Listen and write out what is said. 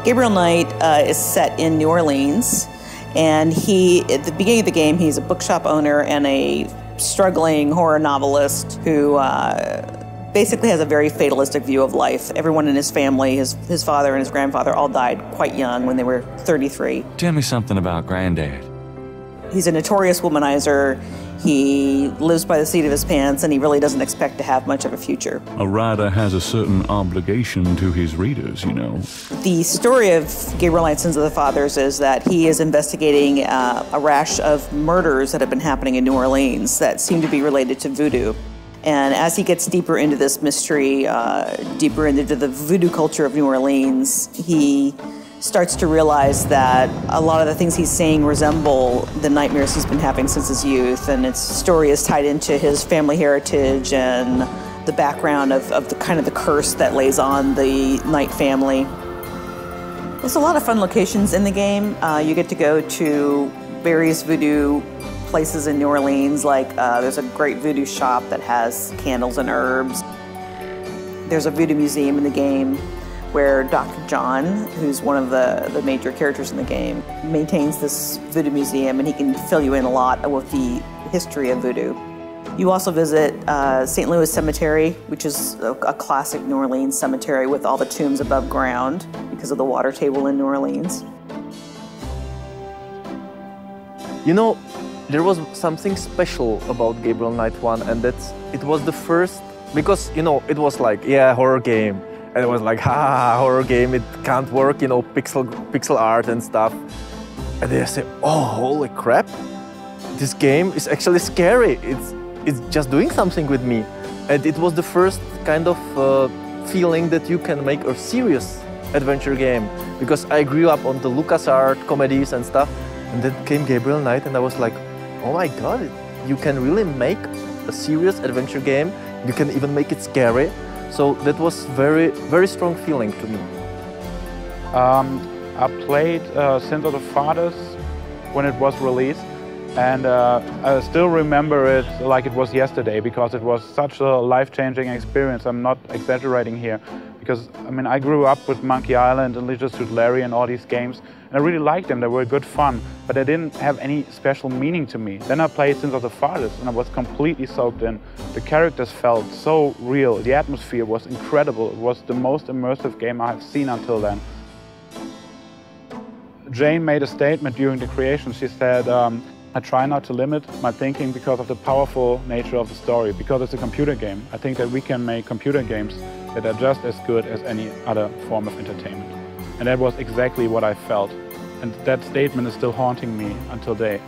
Gabriel Knight is set in New Orleans, and at the beginning of the game, he's a bookshop owner and a struggling horror novelist who basically has a very fatalistic view of life. Everyone in his family, his father and his grandfather, all died quite young when they were 33. Tell me something about Granddad. He's a notorious womanizer. He lives by the seat of his pants, and he really doesn't expect to have much of a future. A writer has a certain obligation to his readers, you know. The story of Gabriel Knight's Sins of the Fathers is that he is investigating a rash of murders that have been happening in New Orleans that seem to be related to voodoo. And as he gets deeper into this mystery, deeper into the voodoo culture of New Orleans, he starts to realize that a lot of the things he's saying resemble the nightmares he's been having since his youth, and its story is tied into his family heritage and the background of the kind of the curse that lays on the Knight family. There's a lot of fun locations in the game. You get to go to various voodoo places in New Orleans, like there's a great voodoo shop that has candles and herbs. There's a voodoo museum in the game where Dr. John, who's one of the major characters in the game, maintains this voodoo museum, and he can fill you in a lot with the history of voodoo. You also visit St. Louis Cemetery, which is a classic New Orleans cemetery with all the tombs above ground because of the water table in New Orleans. You know, there was something special about Gabriel Knight 1, and it was the first, because, you know, it was like, yeah, horror game. And it was like, horror game, it can't work, you know, pixel art and stuff. And then I say, oh, holy crap, this game is actually scary. It's just doing something with me. And it was the first kind of feeling that you can make a serious adventure game. Because I grew up on the LucasArts comedies and stuff. And then came Gabriel Knight, and I was like, oh my God, you can really make a serious adventure game. You can even make it scary. So that was very, very strong feeling to me. I played Sins of the Fathers when it was released, and I still remember it like it was yesterday because it was such a life-changing experience. I'm not exaggerating here, because I mean, I grew up with Monkey Island and J.U.L.I.A and all these games, and I really liked them. They were good fun, but they didn't have any special meaning to me. Then I played Sins of the Fathers, and I was completely soaked in. The characters felt so real. The atmosphere was incredible. It was the most immersive game I have seen until then. Jane made a statement during the creation. She said, I try not to limit my thinking because of the powerful nature of the story. Because it's a computer game, I think that we can make computer games that are just as good as any other form of entertainment. And that was exactly what I felt. And that statement is still haunting me until today.